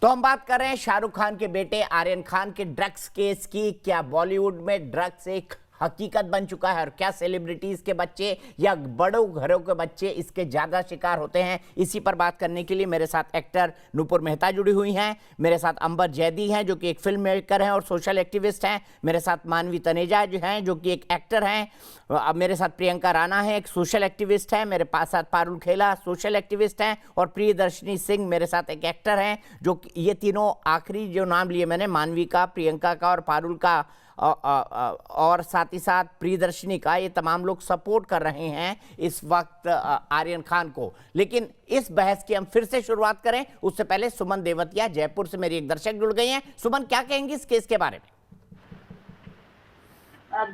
तो हम बात कर रहे हैं शाहरुख खान के बेटे आर्यन खान के ड्रग्स केस की। क्या बॉलीवुड में ड्रग्स एक हकीकत बन चुका है और क्या सेलिब्रिटीज के बच्चे या बड़ों घरों के बच्चे इसके ज्यादा शिकार होते हैं? इसी पर बात करने के लिए मेरे साथ एक्टर नूपुर मेहता जुड़ी हुई हैं, मेरे साथ अंबर जैदी हैं जो कि एक फिल्म मेकर हैं और सोशल एक्टिविस्ट हैं, मेरे साथ मानवी तनेजा जो हैं जो कि एक एक्टर हैं, अब मेरे साथ प्रियंका राणा है एक सोशल एक्टिविस्ट है, मेरे पास साथ पारुल खेला सोशल एक्टिविस्ट हैं और प्रियदर्शनी सिंह मेरे साथ एक एक्टर हैं। जो ये तीनों आखिरी जो नाम लिए मैंने, मानवी का, प्रियंका का और पारुल का और साथ ही साथ प्रियदर्शनी का, ये तमाम लोग सपोर्ट कर रहे हैं इस वक्त आर्यन खान को। लेकिन इस बहस की हम फिर से शुरुआत करें उससे पहले सुमन देवतिया जयपुर से मेरी एक दर्शक जुड़ गई हैं। सुमन, क्या कहेंगी इस केस के बारे में?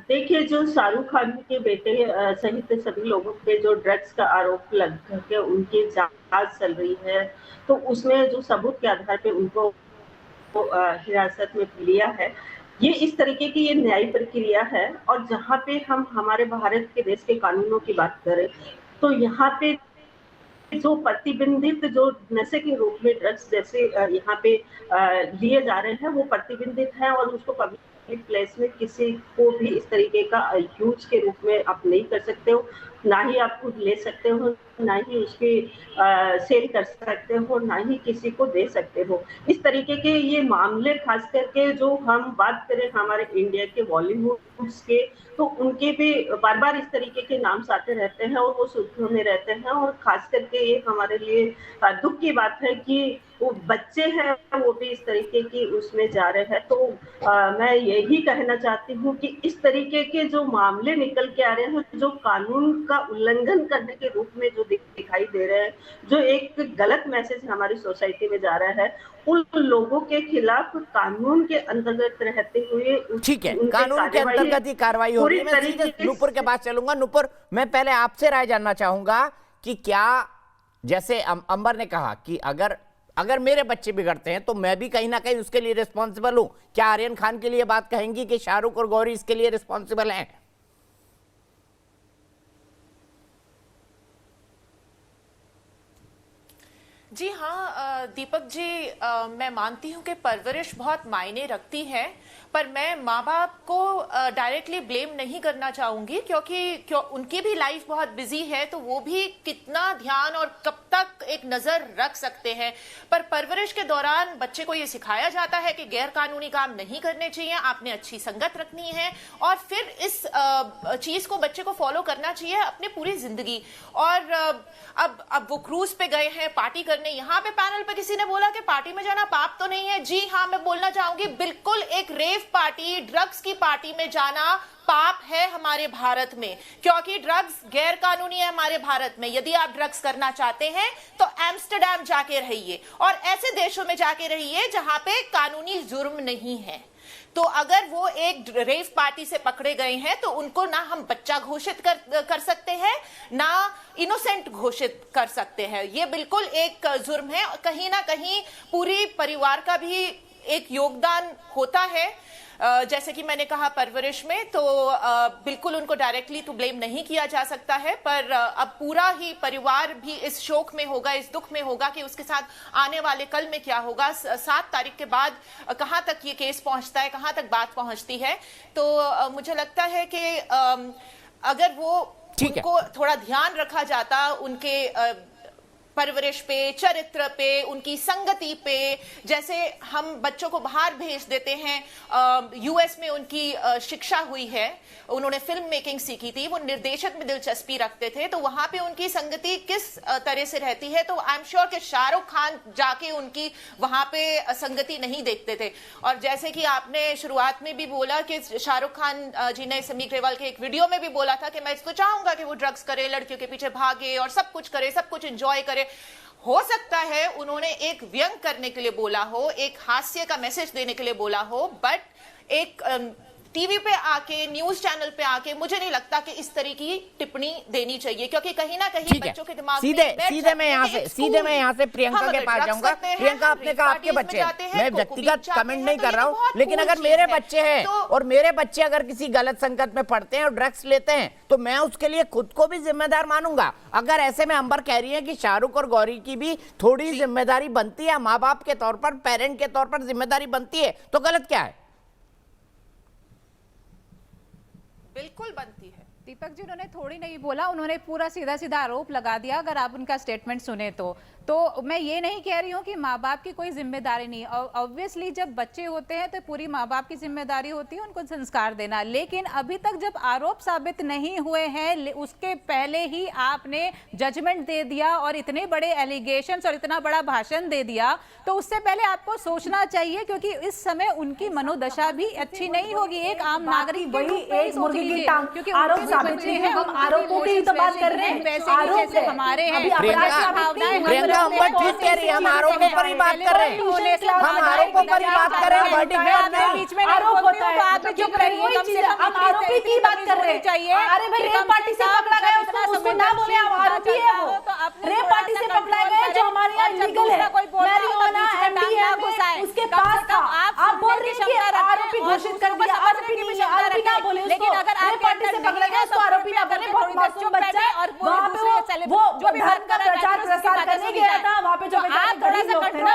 देखिए, जो शाहरुख खान के बेटे सहित सभी लोगों पे जो ड्रग्स का आरोप लग करके उनकी जांच चल रही है, तो उसमें जो सबूत के आधार पे उनको हिरासत में लिया है, ये इस तरीके की ये न्यायिक प्रक्रिया है। और जहाँ पे हम हमारे भारत के देश के कानूनों की बात करें, तो यहाँ पे जो प्रतिबंधित जो नशे के रूप में ड्रग्स जैसे यहाँ पे लिए जा रहे हैं, वो प्रतिबंधित हैं और उसको पब्लिक प्लेस में किसी को भी इस तरीके का यूज के रूप में आप नहीं कर सकते हो, ना ही आप खुद ले सकते हो, ना ही उसकी सेल कर सकते हो, ना ही किसी को दे सकते हो। इस तरीके के ये मामले खास करके जो हम बात करें हमारे इंडिया के बॉलीवुड के, तो उनके भी बार बार इस तरीके के नाम आते रहते हैं और वो सुर्खियों में रहते हैं। और खास करके ये हमारे लिए दुख की बात है कि वो बच्चे हैं वो भी इस तरीके की उसमें जा रहे हैं। तो मैं यही कहना चाहती हूँ कि इस तरीके के जो मामले निकल के आ रहे हैं, जो कानून का उल्लंघन करने के रूप में जो दिखाई दे रहे हैं, जो एक गलत मैसेज हमारी सोसाइटी में जा रहा है, उन लोगों के खिलाफ कानून के अंतर्गत रहते हुए, ठीक है, कानून के अंतर्गत ही कार्रवाई हो रही है। मैं सीधे नूपुर के पास चलूंगा। नूपुर, मैं पहले आपसे राय जानना चाहूंगा कि क्या, जैसे अंबर ने कहा कि अगर मेरे बच्चे बिगड़ते हैं तो मैं भी कहीं ना कहीं उसके लिए रिस्पॉन्सिबल हूं, क्या आर्यन खान के लिए बात कहेंगी कि शाहरुख और गौरी इसके लिए रिस्पॉन्सिबल हैं? जी हाँ दीपक जी, मैं मानती हूँ कि परवरिश बहुत मायने रखती है, पर मैं माँ बाप को डायरेक्टली ब्लेम नहीं करना चाहूंगी क्योंकि उनकी भी लाइफ बहुत बिजी है, तो वो भी कितना ध्यान और कब तक एक नजर रख सकते हैं। पर परवरिश के दौरान बच्चे को ये सिखाया जाता है कि गैर कानूनी काम नहीं करने चाहिए, आपने अच्छी संगत रखनी है और फिर इस चीज को बच्चे को फॉलो करना चाहिए अपनी पूरी जिंदगी। और अब वो क्रूज पे गए हैं पार्टी करने, यहाँ पे पैनल पे किसी ने बोला कि पार्टी में जाना पाप तो नहीं है। जी हाँ, मैं बोलना चाहूंगी बिल्कुल, एक रेव पार्टी, ड्रग्स की पार्टी में जाना पाप है हमारे भारत में, क्योंकि ड्रग्स गैर कानूनी है हमारे भारत में। यदि आप ड्रग्स करना चाहते हैं तो एम्स्टरडैम जाके रहिए और ऐसे देशों में जाके रहिए जहां पे कानूनी जुर्म नहीं है। तो अगर वो एक रेव पार्टी से पकड़े गए हैं तो उनको ना हम बच्चा घोषित कर सकते हैं, ना इनोसेंट घोषित कर सकते हैं। ये बिल्कुल एक जुर्म है। कहीं ना कहीं पूरी परिवार का भी एक योगदान होता है, जैसे कि मैंने कहा परवरिश में, तो बिल्कुल उनको डायरेक्टली तो ब्लेम नहीं किया जा सकता है, पर अब पूरा ही परिवार भी इस शोक में होगा, इस दुख में होगा कि उसके साथ आने वाले कल में क्या होगा, 7 तारीख के बाद कहां तक ये केस पहुंचता है, कहां तक बात पहुंचती है। तो मुझे लगता है कि अगर वो उनको थोड़ा ध्यान रखा जाता, उनके परवरिश पे, चरित्र पे, उनकी संगति पे, जैसे हम बच्चों को बाहर भेज देते हैं। यूएस में उनकी शिक्षा हुई है, उन्होंने फिल्म मेकिंग सीखी थी, वो निर्देशक में दिलचस्पी रखते थे, तो वहां पे उनकी संगति किस तरह से रहती है, तो आई एम श्योर कि शाहरुख खान जाके उनकी वहां पे संगति नहीं देखते थे। और जैसे कि आपने शुरुआत में भी बोला कि शाहरुख खान जी ने समी ग्रेवाल के एक वीडियो में भी बोला था कि मैं इसको चाहूंगा कि वो ड्रग्स करे, लड़कियों के पीछे भागे और सब कुछ करे, सब कुछ एंजॉय करे। हो सकता है उन्होंने एक व्यंग करने के लिए बोला हो, एक हास्य का मैसेज देने के लिए बोला हो, बट एक टीवी पे आके, न्यूज चैनल पे आके मुझे नहीं लगता कि इस तरह की टिप्पणी देनी चाहिए, क्योंकि कहीं ना कहीं बच्चों के दिमाग सीधे मैं यहाँ से प्रियंका के पास जाऊंगा। प्रियंका, आपने कहा आपके बच्चे हैं, मैं व्यक्तिगत कमेंट नहीं कर रहा हूँ, लेकिन अगर मेरे बच्चे हैं और मेरे बच्चे अगर किसी गलत संगत में पड़ते हैं और ड्रग्स लेते हैं तो मैं उसके लिए खुद को भी जिम्मेदार मानूंगा। अगर ऐसे में अंबर कह रही है कि शाहरुख और गौरी की भी थोड़ी जिम्मेदारी बनती है, माँ बाप के तौर पर, पेरेंट के तौर पर जिम्मेदारी बनती है, तो गलत क्या है? बिल्कुल बनती है। दीपक जी, उन्होंने थोड़ी नहीं बोला, उन्होंने पूरा सीधा सीधा आरोप लगा दिया। अगर आप उनका स्टेटमेंट सुने तो मैं ये नहीं कह रही हूँ कि माँ बाप की कोई जिम्मेदारी नहीं। ऑब्वियसली जब बच्चे होते हैं तो पूरी माँ बाप की जिम्मेदारी होती है उनको संस्कार देना, लेकिन अभी तक जब आरोप साबित नहीं हुए हैं उसके पहले ही आपने जजमेंट दे दिया और इतने बड़े एलिगेशंस और इतना बड़ा भाषण दे दिया, तो उससे पहले आपको सोचना चाहिए, क्योंकि इस समय उनकी मनोदशा भी अच्छी नहीं होगी। एक आम नागरिक वही एक मुर्गी की टांग, क्योंकि आरोप साबित नहीं है, हम आरोपों की तो बात कर रहे हैं। वैसे हमारे हैं, हम ठीक कह रही है, हम आरोपों पर ही बात कर रहे हैं, हम आरोपों पर ही बात कर रहे हैं, बीच में आरोप होता है, आप चुप रहिए, हम आरोपी की बात कर रहे हैं। अरे भाई, रेप पार्टी से पकड़ा गया उसको ना बोले आप आरोपी है। वो रेप पार्टी से पकड़ा गया जो हमारे यहाँ लीगल है, मैरिजुआना एमडीएम में उसके पास था। आप बोल रही हैं कि आरोपी घोषित कर दिया, आरोपी नहीं है, आरोपी ना बोले उसको। रेप पार्टी से पकड़ा गया तो आरोपी ना बोले, बहुत मासूम बच्चा है। वहाँ पे वो धर्म का प्रचार प्रसार करने गया था, वहाँ पे जो गरीब लोग थे ना,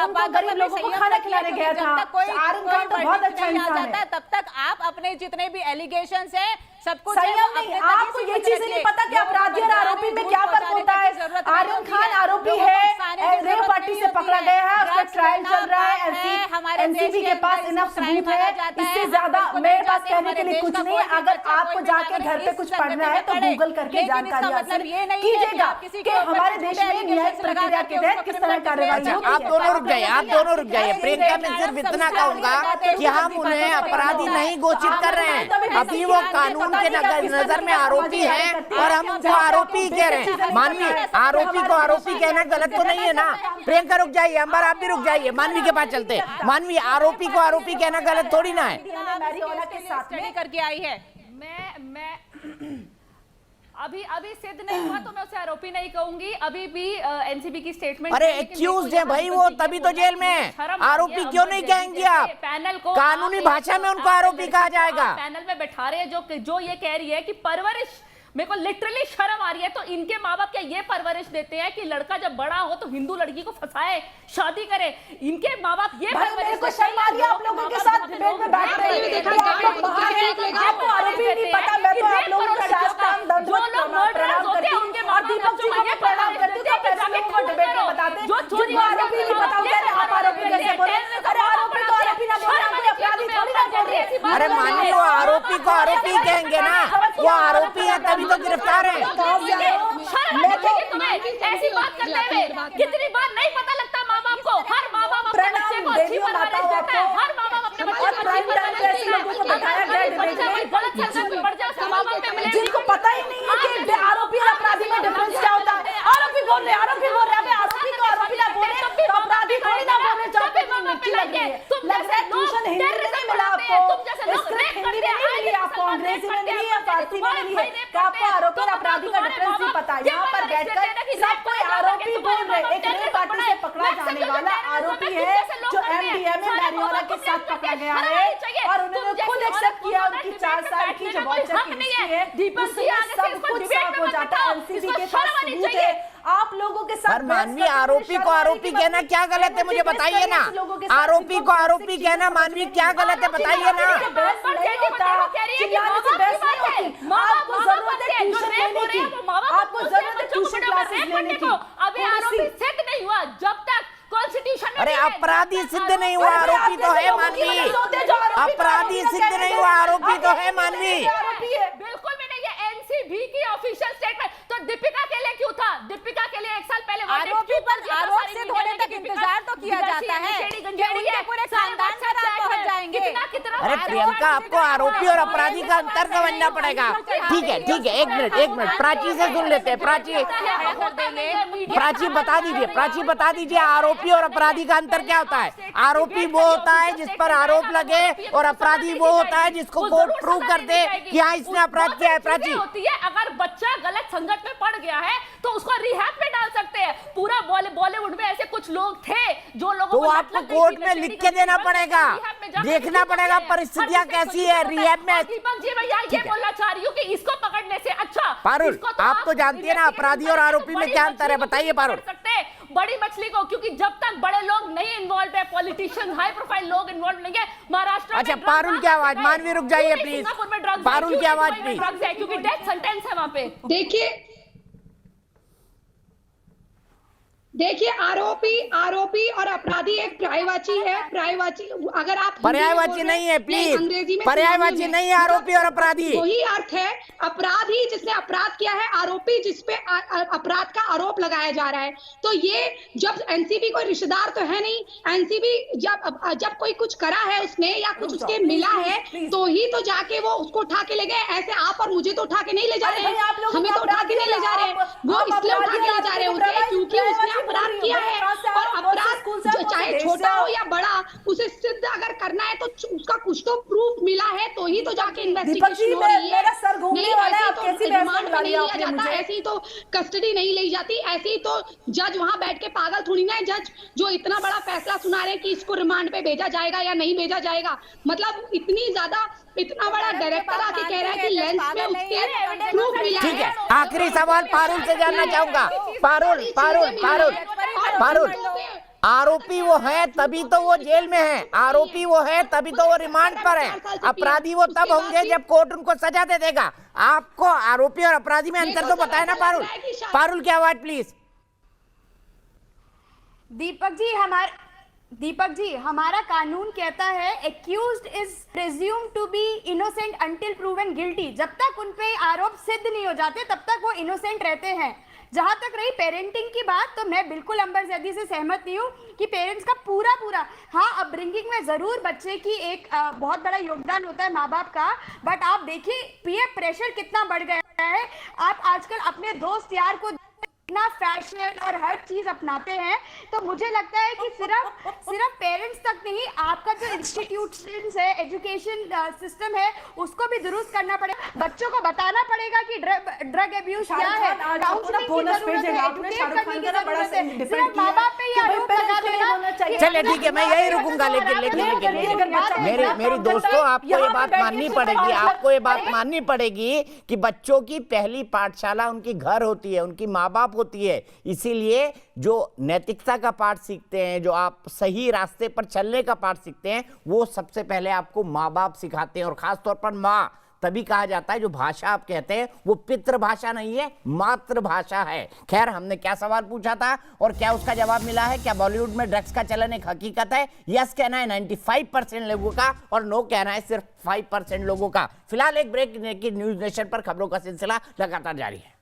उनको गरीब लोगों को खाना खिलाने गया था। आर्यन खान तो बहुत अच्छा इंसान है। तब तक आप अपने जितने भी एलिगेशंस हैं सब कुछ संयम नहीं, आपको ये चीजें नहीं पता कि अपराधी और आरोपी में क्या फर्क होता है। आर्यन खान आरोपी है, रेप पार्टी से पकड़ा गया है, उसका ट्रायल चल रहा है, एनसीबी के पास इनफ सबूत है। इससे ज्यादा मेरे पास कहने के लिए कुछ नहीं है। अगर आपको जाके घर पे कुछ पढ़ना है तो गूगल करके जानकारी हासिल कीजिएगा कि हमारे देश में न्यायिक प्रक्रिया के तहत किस तरह कार्रवाई होगी। आप दोनों रुक जाइए, आप दोनों रुक जाइए। प्रियंका, मैं सिर्फ इतना कहूंगा कि हम उन्हें अपराधी नहीं घोषित कर रहे हैं, अभी वो कानून के नजर में आरोपी है और हम उनको आरोपी कह रहे हैं। मानवी, आरोपी को आरोपी कहना गलत तो नहीं है ना? प्रियंका रुक जाइए, अंबर आप भी रुक जाइए, मानवी के पास चलते हैं। मानवी, आरोपी को आरोपी कहना गलत थोड़ी ना है। स्टडी करके आई है, मैं अभी सिद्ध नहीं हुआ तो मैं उसे आरोपी नहीं कहूंगी। अभी भी एनसीबी की स्टेटमेंट, अरे एक्यूज है भाई वो, तभी तो जेल में है। आरोपी क्यों नहीं कहेंगे आप? पैनल को कानूनी भाषा में उनको आरोपी कहा जाएगा। पैनल में बैठा रहे हैं जो ये कह रही है कि परवरिश, मेरे को लिटरली शर्म आ रही है। तो इनके माँ बाप क्या ये परवरिश देते हैं कि लड़का जब बड़ा हो तो हिंदू लड़की को फंसाए, शादी करे? इनके माँ बाप ये मेरे को शर्म आ रही है आप लोगों के साथ डिबेट में बैठ रहे हैं। आपको आरोपी नहीं पता, मैं तो आप लोगों का राजस्थान प्रणाम करती हूँ और दीपक जी को मैं प्रणाम करती हूँ। तो ऐसे लोगों को डिबेट में बताते हैं जिनको आरोपी नहीं पता, आप आरोपी कैसे बोले? अरे आरोपी को आरोपी ना बोले, हम अपराधी थोड़ी ना बोल रहे हैं। अरे मानिए, वो आरोपी को आरोपी कहेंगे ना, वो आरोपी है तभी तो गिरफ्तार है। ऐसी बात करते हुए कितनी बार नहीं पता लगता माँ बाप को? हर माँ बाप अपने बच्चे को अच्छी परवरिश देता है, हर माँ बाप अपने बच्चे को अच्छी परवरिश देता है। जिनको पता ही नहीं है कि आरोपी और अपराधी में डिफरेंस क्या होता है। आरोपी बोल रहे हैं, आरोपी बोल रहे हैं, आरोपी को आरोपी ना बोले तो अपराधी थोड़ी ना बोले। जब पे मिर्ची लग रही है, लग रहा है ट्यूशन हिंदी में नहीं मिला आपको, स्क्रिप्ट हिंदी में नहीं मिली आपको, अंग्रेजी में नहीं है, फारसी में नहीं है, कि आपको आरोपी और अपराधी का डिफरेंस नहीं पता। यहाँ पर बैठकर सब कोई आरोपी बोल रहे। एक रेप पार्टी से पकड़ा जाने वाला आरोपी है जो एमडीएम में मैरिजुआना के साथ पकड़ा गया है और उन्होंने खुद एक्सेप्ट किया उनकी 4 साल की जो वॉचर की हिस्ट्री है, उसमें सब कुछ साफ हो जाता है। एनसीबी के पास सबूत है। आप लोगों के साथ मानवी, आरोपी को आरोपी कहना क्या गलत है मुझे बताइए ना? आरोपी को आरोपी कहना मानवी क्या गलत है बताइए ना? आपको जरूरत है ट्यूशन लेने की, आपको जरूरत है ट्यूशन क्लासेस लेने की। अभी आरोपी सिद्ध नहीं हुआ जब तक कॉन्स्टिट्यूशन में। अरे अपराधी सिद्ध नहीं हुआ, आरोपी तो है मानवी। अपराधी सिद्ध नहीं हुआ, आरोपी तो है मानवी। बिल्कुल भी नहीं, ये एनसीबी की ऑफिशियल स्टेटमेंट। तो दीपिका के लिए क्यों था? दीपिका के लिए 1 साल पहले आरोपी पर आरोप सिद्ध होने तक इंतजार तो किया जाता है कि उनके पूरे खानदान पर आप पहुंच जाएंगे। अरे प्रियंका, आपको आरोपी और अपराधी का अंतर समझना पड़ेगा। ठीक है, एक मिनट, प्राची से सुन लेते हैं। प्राची बता दीजिए आरोपी और अपराधी का अंतर क्या होता है। आरोपी वो होता है जिस पर आरोप लगे और अपराधी वो होता है जिसको कोर्ट प्रूव कर दे कि हाँ इसने अपराध किया है। प्राची होती है, अगर बच्चा गलत संगत में पड़ गया है तो उसको रिहैब में डाल सकते हैं। पूरा बॉलीवुड में ऐसे कुछ लोग थे जो लोगों तो आपको कोर्ट में लिख के देना पड़ेगा, देखना पड़ेगा परिस्थितियां कैसी है रिहैब में। दीपक जी, मैं ये बोलना चाह रही हूँ कि इसको पकड़ने से अच्छा पारुल, आप तो जानती है ना अपराधी और आरोपी में क्या अंतर है, बताइए पारुल। बड़ी मछली को, क्योंकि जब तक बड़े लोग नहीं इन्वॉल्व है, पॉलिटिशियन हाई प्रोफाइल लोग इन्वॉल्व नहीं है। महाराष्ट्र अच्छा पारुल की आवाज, मानवी रुक जाइए प्लीज, पारुल की आवाज प्लीज, क्योंकि डेथ सेंटेंस है वहां पे। देखिए आरोपी और अपराधी एक पर्यायवाची है। पर्यायवाची अगर आप पर्यायवाची नहीं है प्लीज, अंग्रेजी में पर्यायवाची नहीं है आरोपी और अपराधी। वही अर्थ है, अपराधी जिसने अपराध किया है, आरोपी जिसपे अपराध का आरोप लगाया जा रहा है। तो ये जब एनसीबी कोई रिश्तेदार तो है नहीं, एनसीबी जब कोई कुछ करा है उसने या कुछ उसके मिला है तो ही तो जाके वो उसको उठा के ले गए। ऐसे आप और मुझे तो उठा के नहीं ले जा रहे हैं, हमें तो उठा के नहीं ले जा रहे हैं, वो इसलिए उठा के ले जा रहे हैं क्योंकि उसने अपराध किया है। और अपराध चाहे छोटा हो या बड़ा, उसे सिद्ध अगर करना है तो उसका कुछ तो प्रूफ मिला है तो ही तो जाके इन्वेस्टिगेशन हो रही है। नहीं ऐसे तो रिमांड पे नहीं लिया जाता, ऐसे ही तो कस्टडी नहीं ली जाती, ऐसे ही तो जज वहां बैठ के पागल थोड़ी ना है। जज जो इतना बड़ा फैसला सुना रहे हैं कि इसको रिमांड पे भेजा जाएगा या नहीं भेजा जाएगा, मतलब इतना बड़ा डायरेक्टर आके कह रहा है कि लेंस में उसके प्रूफ मिला है। ठीक है, आखिरी सवाल पारुल से जानना चाहूंगा। पारुल, आरोपी वो है तभी तो वो जेल में है, आरोपी वो है तभी तो वो रिमांड पर है, अपराधी वो तब होंगे जब कोर्ट उनको सजा दे देगा। आपको आरोपी और अपराधी में अंतर तो बताए ना पारुल की आवाज प्लीज। दीपक जी, हमारा कानून कहता है accused is presumed to be innocent until proven guilty. जब तक उन पे आरोप सिद्ध नहीं हो जाते तब तक वो इनोसेंट रहते हैं। जहां तक रही पेरेंटिंग की बात, तो मैं बिल्कुल अंबर जैदी से सहमत नहीं हूँ कि पेरेंट्स का पूरा हाँ अपब्रिंगिंग में जरूर बच्चे की एक बहुत बड़ा योगदान होता है माँ बाप का। बट आप देखिए पीयर प्रेशर कितना बढ़ गया है। आप आजकल अपने दोस्त यार को इतना फैशन और हर चीज अपनाते हैं, तो मुझे लगता है कि सिर्फ पेरेंट्स तक नहीं, आपका जो इंस्टीट्यूशंस है, एजुकेशन सिस्टम है, उसको भी दुरुस्त करना पड़ेगा। बच्चों को बताना पड़ेगा कि ड्रग अब्यूज क्या है, काउंसलिंग की जरूरत है, एजुकेट करने की जरूरत है। सिर्फ माँ बाप पे ही आरोप लगा देना। चलिए ठीक है, मैं यही रुकूंगा, लेकिन मेरी दोस्तों आपको ये बात माननी पड़ेगी कि बच्चों की पहली पाठशाला उनकी घर होती है, उनकी माँ बाप होती है। इसीलिए जो नैतिकता का पाठ सीखते हैं, जो आप सही रास्ते पर चलने का पाठ सीखते हैं, वो सबसे पहले आपको माँ बाप सिखाते हैं। और खास तौर पर माँ, तभी कहा जाता है जो भाषा आप कहते हैं वो पितृभाषा नहीं है, मातृभाषा है। खैर, हमने क्या सवाल पूछा था और क्या उसका जवाब मिला है? क्या बॉलीवुड में ड्रग्स का चलन एक हकीकत है? यस कहना है 95% लोगों का और नो कहना है सिर्फ 5% लोगों का। फिलहाल एक ब्रेक की न्यूज नेशन पर खबरों का सिलसिला लगातार जारी है।